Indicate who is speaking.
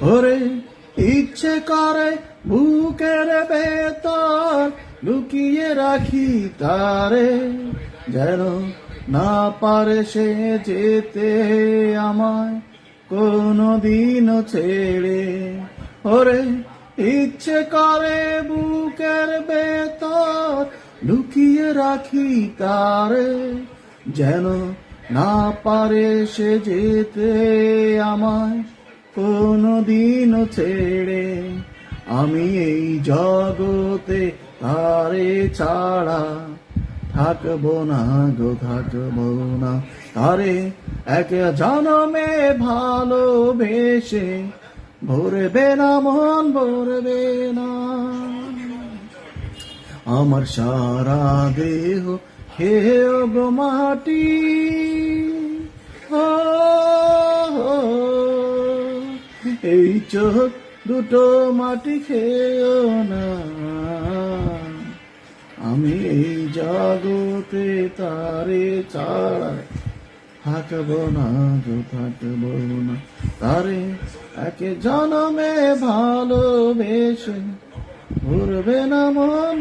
Speaker 1: ওরে ইচ্ছে করে বুকের ভেতর লুকিয়ে রাখি তারে, যেন না পারে সে যেতে আমায় কোনদিনও ছেড়ে। ওরে ইচ্ছে করে বুকের ভেতর লুকিয়ে রাখি তারে, যেন না পারে সে যেতে আমায় কোনদিনও ছেড়ে। আমি এই জগতে তারে ছাড়া থাকবো না গো, থাকবো না। তারে এক জনমে ভালোবেসে ভরবে না মন, ভরবে না। আমার সারা দেহ খেয়ে গো মাটি, ও এই চোখ দুটো মাটি খেয়েও না। আমি এই জগতে তারে ছাড়া থাকবো না গো, থাকবো না। তারে একে জনমে ভালোবেসে ভরবে না মন।